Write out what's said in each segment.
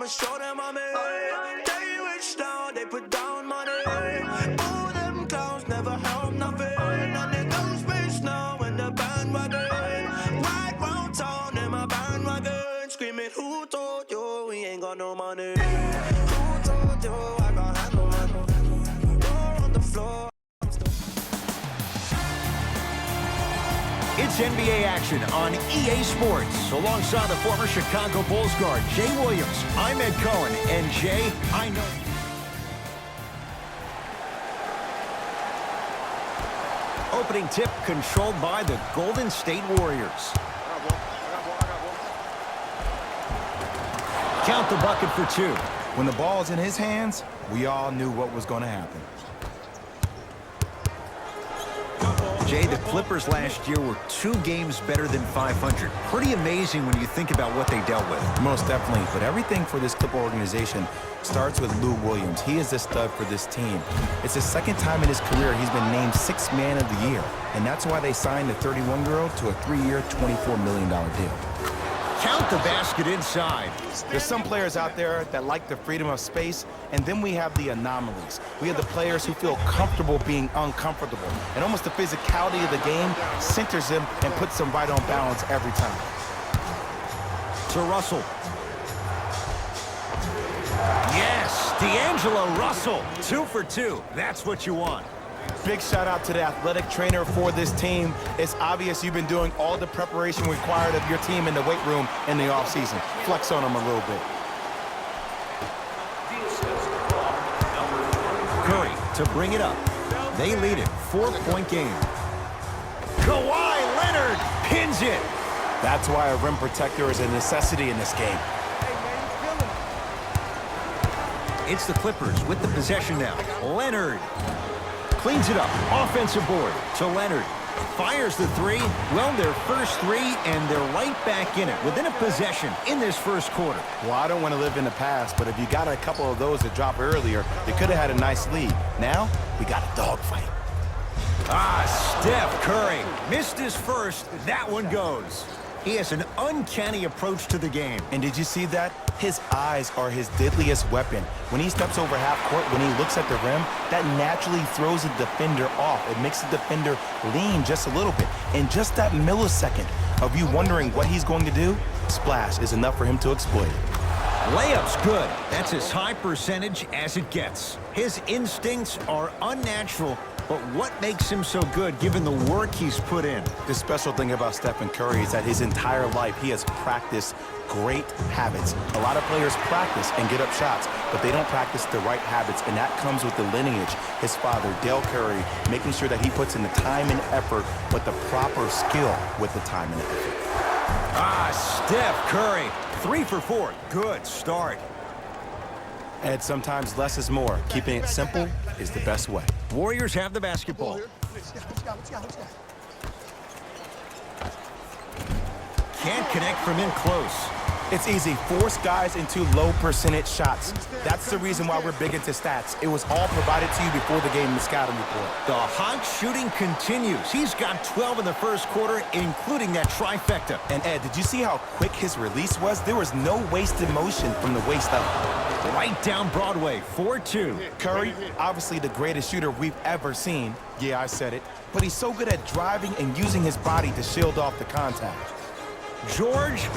I'ma show them I'm in. They rich now, they put down money. All them clowns never help nothing. And they don't space now in the bandwagon. Right round town in my bandwagon. Screaming, who told you we ain't got no money? Who told you I got handle money? You're on the floor. It's NBA action on EA Sports. Alongside the former Chicago Bulls guard, Jay Williams, I'm Ed Cohen. And Jay, I know... Opening tip controlled by the Golden State Warriors. Count the bucket for two. When the ball's in his hands, we all knew what was going to happen. Jay, the Clippers last year were 2 games better than 500. Pretty amazing when you think about what they dealt with. Most definitely, but everything for this Clipper organization starts with Lou Williams. He is the stud for this team. It's the second time in his career he's been named 6th Man of the Year, and that's why they signed the 31-year-old to a 3-year, $24 million deal. Count the basket inside. There's some players out there that like the freedom of space, and then we have the anomalies. We have the players who feel comfortable being uncomfortable, and almost the physicality of the game centers them and puts them right on balance every time. To Russell. Yes, D'Angelo Russell, 2 for 2. That's what you want. Big shout out to the athletic trainer for this team. It's obvious you've been doing all the preparation required of your team in the weight room in the offseason. Flex on them a little bit. Curry to bring it up. They lead it, 4-point game. Kawhi Leonard pins it. That's why a rim protector is a necessity in this game. It's the Clippers with the possession now. Leonard cleans it up. Offensive board to Leonard. Fires the 3. Well, their first 3, and they're right back in it within a possession in this first quarter. Well, I don't want to live in the past, but if you got a couple of those that dropped earlier, they could have had a nice lead. Now, we got a dogfight. Steph Curry missed his first. That one goes. He has an uncanny approach to the game. And did you see that? His eyes are his deadliest weapon. When he steps over half court, when he looks at the rim, that naturally throws the defender off. It makes the defender lean just a little bit. And just that millisecond of you wondering what he's going to do, splash is enough for him to exploit it. Layup's good. That's as high percentage as it gets. His instincts are unnatural, but what makes him so good given the work he's put in? The special thing about Stephen Curry is that his entire life he has practiced great habits. A lot of players practice and get up shots, but they don't practice the right habits, and that comes with the lineage. His father, Dale Curry, making sure that he puts in the time and effort, but the proper skill with the time and effort. Steph Curry, 3 for 4. Good start. And sometimes less is more. Keeping it simple is the best way. Warriors have the basketball. Can't connect from in close. It's easy. Force guys into low percentage shots. That's the reason why we're big into stats. It was all provided to you before the game in the scouting report. The hot shooting continues. He's got 12 in the first quarter, including that trifecta. And Ed, did you see how quick his release was? There was no wasted motion from the waist up. Right down Broadway, 4-2. Curry, obviously the greatest shooter we've ever seen. Yeah, I said it. But he's so good at driving and using his body to shield off the contact. George,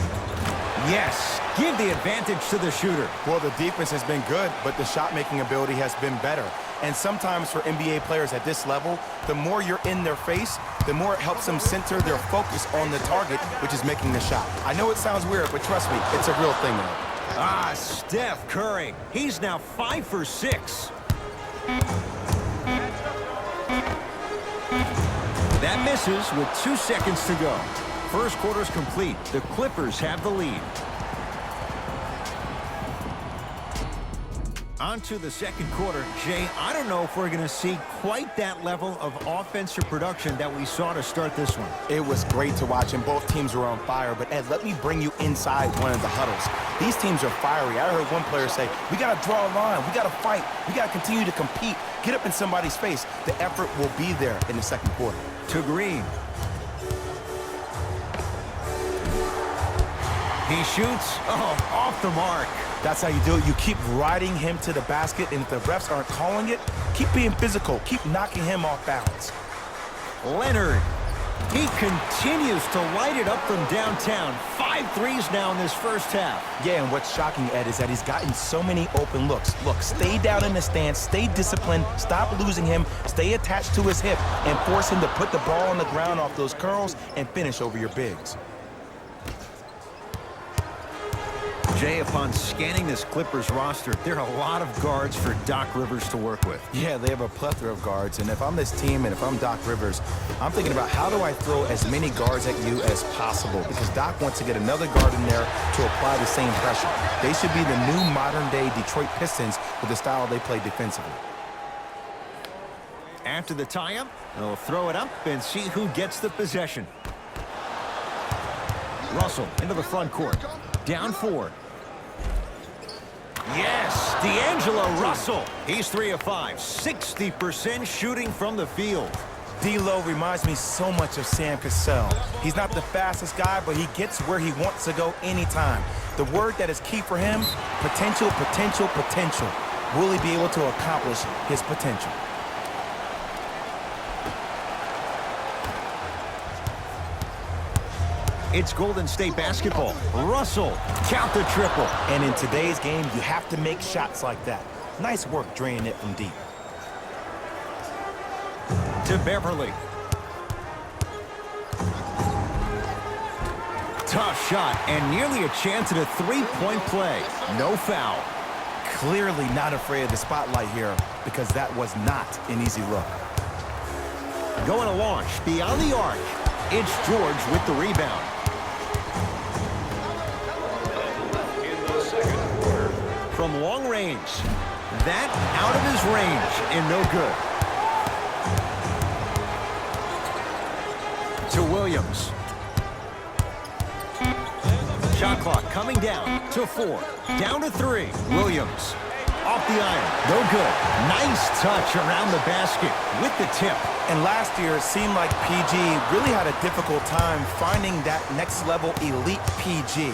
yes, give the advantage to the shooter. Well, the defense has been good, but the shot-making ability has been better. And sometimes for NBA players at this level, the more you're in their face, the more it helps them center their focus on the target, which is making the shot. I know it sounds weird, but trust me, it's a real thing, man. Steph Curry. He's now 5 for 6. That misses with 2 seconds to go. First quarter's complete. The Clippers have the lead. On to the second quarter. Jay, I don't know if we're going to see quite that level of offensive production that we saw to start this one. It was great to watch, and both teams were on fire. But, Ed, let me bring you inside one of the huddles. These teams are fiery. I heard one player say, we got to draw a line. We got to fight. We got to continue to compete. Get up in somebody's face. The effort will be there in the second quarter. To Green. He shoots. Oh, off the mark. That's how you do it. You keep riding him to the basket, and if the refs aren't calling it, keep being physical. Keep knocking him off balance. Leonard. He continues to light it up from downtown. 5 threes now in this first half. Yeah, and what's shocking, Ed, is that he's gotten so many open looks. Look, stay down in the stance, stay disciplined, stop losing him, stay attached to his hip, and force him to put the ball on the ground off those curls and finish over your bigs. Jay, upon scanning this Clippers roster, there are a lot of guards for Doc Rivers to work with. Yeah, they have a plethora of guards, and if I'm this team and if I'm Doc Rivers, I'm thinking about how do I throw as many guards at you as possible, because Doc wants to get another guard in there to apply the same pressure. They should be the new modern-day Detroit Pistons with the style they play defensively. After the tie-up, they'll throw it up and see who gets the possession. Russell into the front court. Down 4. Yes, D'Angelo Russell. He's 3 of 5, 60% shooting from the field. D'Lo reminds me so much of Sam Cassell. He's not the fastest guy, but he gets where he wants to go anytime. The word that is key for him, potential, potential, potential. Will he be able to accomplish his potential? It's Golden State basketball. Russell, count the triple. And in today's game, you have to make shots like that. Nice work draining it from deep. To Beverly. Tough shot and nearly a chance at a three-point play. No foul. Clearly not afraid of the spotlight here, because that was not an easy look. Going to launch beyond the arc. It's George with the rebound. From long range. That out of his range and no good. To Williams. Shot clock coming down to 4. Down to 3. Williams. Off the iron. No good. Nice touch around the basket with the tip. And last year, it seemed like PG really had a difficult time finding that next level elite PG.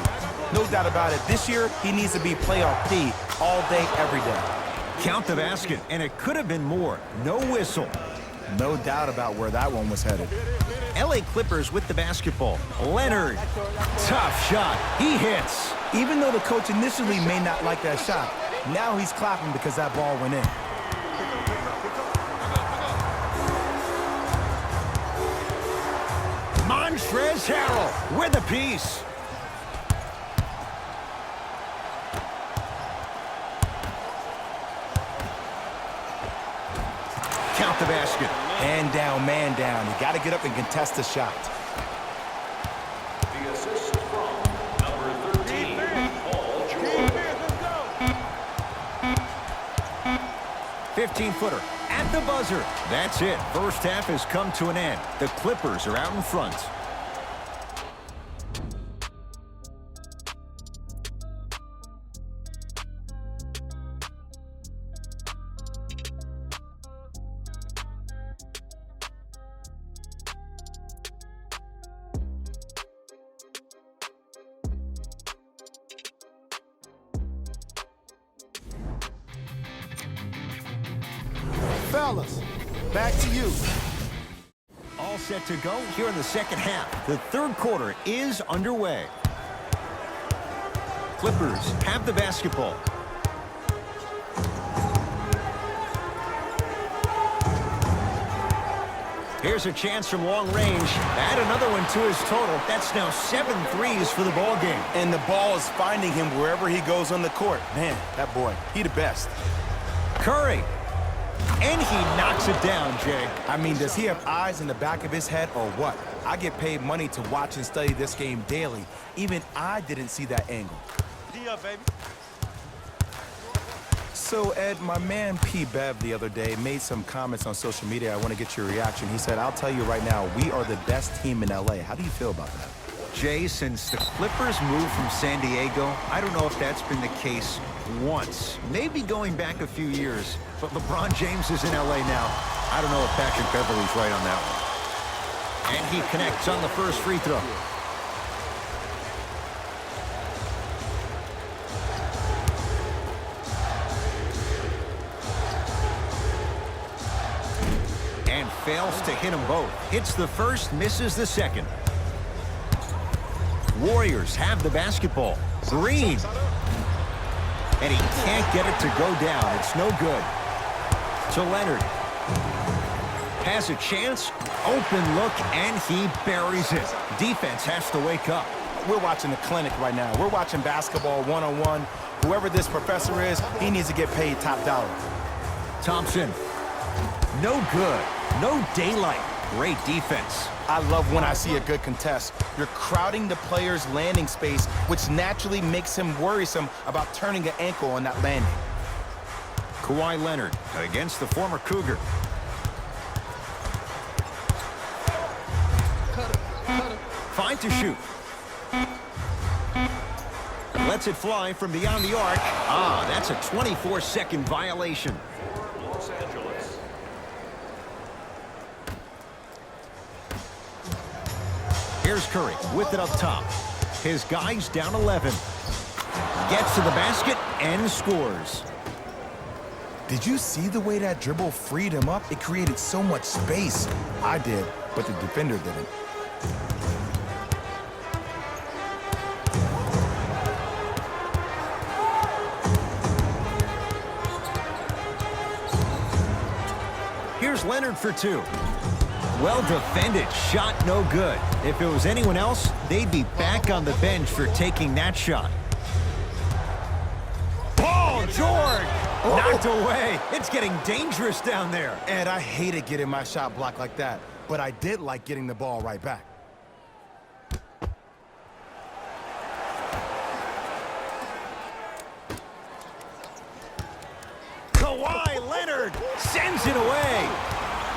No doubt about it. This year, he needs to be playoff P all day, every day. Count the basket, and it could have been more. No whistle. No doubt about where that one was headed. LA Clippers with the basketball. Leonard. Tough shot. He hits. Even though the coach initially may not like that shot, now he's clapping because that ball went in. Montrezl Harrell with a piece. Count the basket. Man down. You got to get up and contest the shot. The assist from number 13, Paul George. 15-footer at the buzzer. That's it. First half has come to an end. The Clippers are out in front. Fellas, back to you. All set to go here in the second half. The third quarter is underway. Clippers have the basketball. Here's a chance from long range. Add another one to his total. That's now 7 threes for the ball game. And the ball is finding him wherever he goes on the court. Man, that boy, he the best. Curry. And he knocks it down, Jay. I mean, does he have eyes in the back of his head or what? I get paid money to watch and study this game daily. Even I didn't see that angle. D-up, baby. So, Ed, my man P. Bev the other day made some comments on social media. I want to get your reaction. He said, I'll tell you right now, we are the best team in L.A. How do you feel about that? Jay, since the Clippers moved from San Diego, I don't know if that's been the case once. Maybe going back a few years. But LeBron James is in L.A. now. I don't know if Patrick Beverley's right on that one. And he connects on the first free throw. fails to hit them both. Hits the first, misses the second. Warriors have the basketball. Green. And he can't get it to go down. It's no good. To Leonard. Has a chance. Open look, and he buries it. Defense has to wake up. We're watching a clinic right now. We're watching basketball one-on-one. Whoever this professor is, he needs to get paid top dollar. Thompson. No good. No daylight. Great defense. I love when I see a good contest. You're crowding the player's landing space, which naturally makes him worrisome about turning an ankle on that landing. Kawhi Leonard against the former Cougar. Fine to shoot. Lets it fly from beyond the arc. Ah, that's a 24-second violation. Los Angeles. Here's Curry with it up top. His guy's down 11. Gets to the basket and scores. Did you see the way that dribble freed him up? It created so much space. I did, but the defender didn't. Here's Leonard for two. Well defended. Shot no good. If it was anyone else, they'd be back on the bench for taking that shot. Paul George! Knocked away. It's getting dangerous down there. And I hated getting my shot blocked like that, but I did like getting the ball right back. Kawhi Leonard sends it away.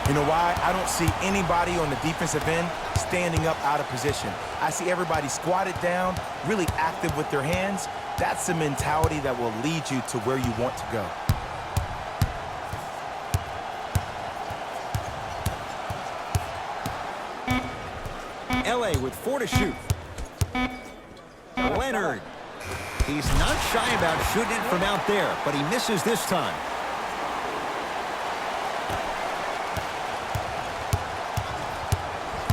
You know why? I don't see anybody on the defensive end standing up out of position. I see everybody squatted down, really active with their hands. That's the mentality that will lead you to where you want to go. LA with 4 to shoot. Leonard. He's not shy about shooting it from out there, but he misses this time.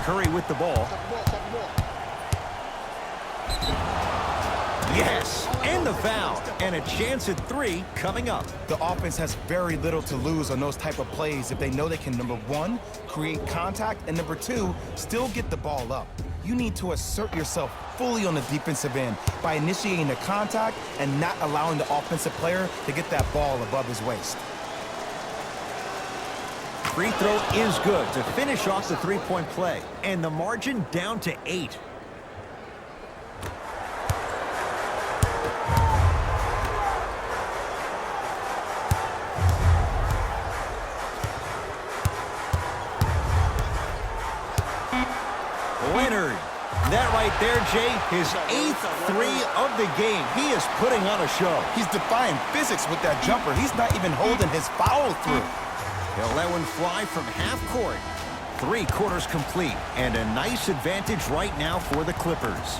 Curry with the ball. Yes, and the foul. And a chance at 3 coming up. The offense has very little to lose on those type of plays if they know they can, number 1, create contact, and number 2, still get the ball up. You need to assert yourself fully on the defensive end by initiating the contact and not allowing the offensive player to get that ball above his waist. Free throw is good to finish off the three-point play. And the margin down to 8. Leonard. That right there, Jay, his 8th 3 of the game. He is putting on a show. He's defying physics with that jumper. He's not even holding his follow through. He'll let one fly from half court. 3 quarters complete, and a nice advantage right now for the Clippers.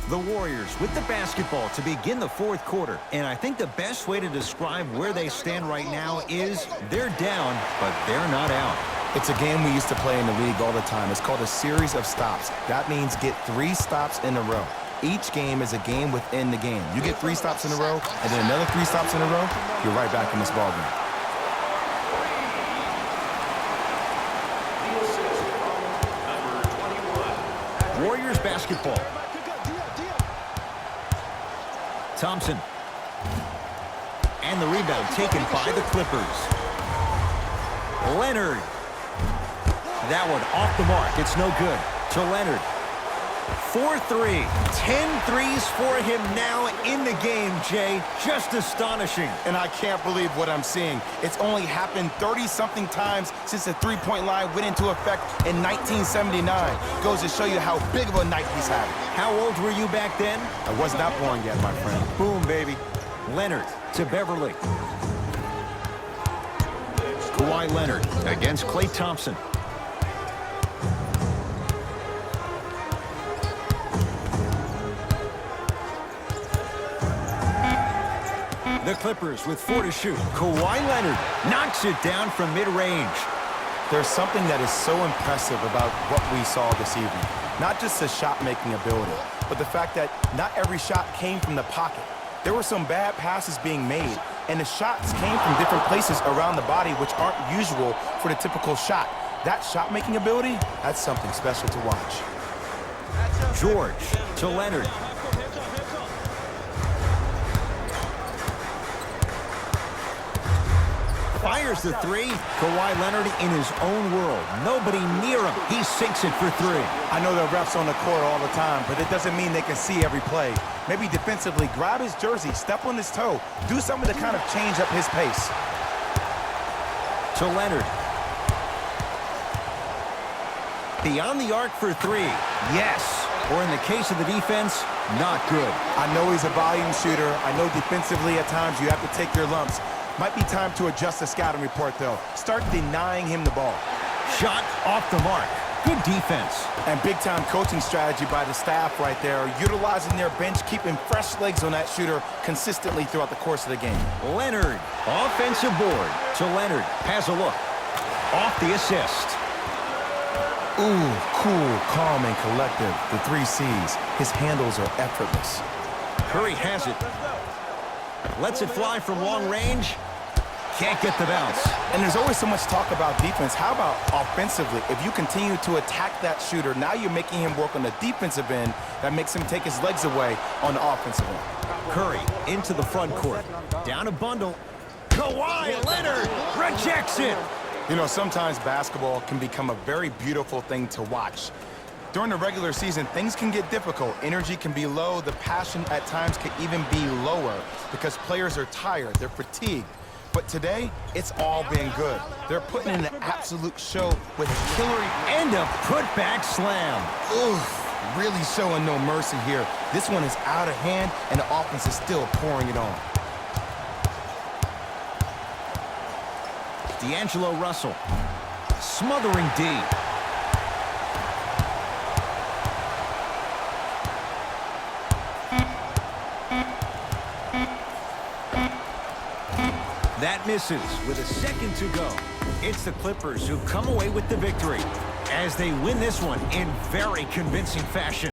The Warriors with the basketball to begin the 4th quarter. And I think the best way to describe where they stand right now is they're down, but they're not out. It's a game we used to play in the league all the time. It's called a series of stops. That means get 3 stops in a row. Each game is a game within the game. You get 3 stops in a row, and then another 3 stops in a row, you're right back in this ballgame. The assist from number 21. Warriors basketball. Thompson. And the rebound taken by the Clippers. Leonard. That one off the mark. It's no good. To Leonard. 4-3. 10 threes for him now in the game, Jay. Just astonishing. And I can't believe what I'm seeing. It's only happened 30-something times since the three-point line went into effect in 1979. Goes to show you how big of a night he's having. How old were you back then? I was not born yet, my friend. Boom, baby. Leonard to Beverly. Kawhi Leonard against Klay Thompson. The The Clippers with 4 to shoot. Kawhi Leonard knocks it down from mid-range. There's something that is so impressive about what we saw this evening. Not just the shot-making ability, but the fact that not every shot came from the pocket. There were some bad passes being made, and the shots came from different places around the body, which aren't usual for the typical shot. That shot-making ability, that's something special to watch. George to Leonard. Fires the 3. Kawhi Leonard in his own world. Nobody near him. He sinks it for 3. I know there are refs on the court all the time, but it doesn't mean they can see every play. Maybe defensively, grab his jersey, step on his toe, do something to kind of change up his pace. To Leonard. Beyond the arc for 3. Yes. Or in the case of the defense, not good. I know he's a volume shooter. I know defensively at times you have to take your lumps. Might be time to adjust the scouting report, though. Start denying him the ball. Shot off the mark. Good defense. And big-time coaching strategy by the staff right there, utilizing their bench, keeping fresh legs on that shooter consistently throughout the course of the game. Leonard, offensive board. To Leonard, has a look. Off the assist. Ooh, cool, calm, and collective. The 3 C's. His handles are effortless. Curry has it. Lets it fly from long range. Can't get the bounce. And there's always so much talk about defense. How about offensively? If you continue to attack that shooter, now you're making him work on the defensive end. That makes him take his legs away on the offensive end. Curry into the front court. Down a bundle. Kawhi Leonard rejects it. You know, sometimes basketball can become a very beautiful thing to watch. During the regular season, things can get difficult. Energy can be low. The passion at times can even be lower because players are tired. They're fatigued. But today, it's all been good. They're putting in an absolute show with a killer And a putback slam. Oof, really showing no mercy here. This one is out of hand, and the offense is still pouring it on. D'Angelo Russell. Smothering D. That misses with a second to go. It's the Clippers who come away with the victory as they win this one in very convincing fashion.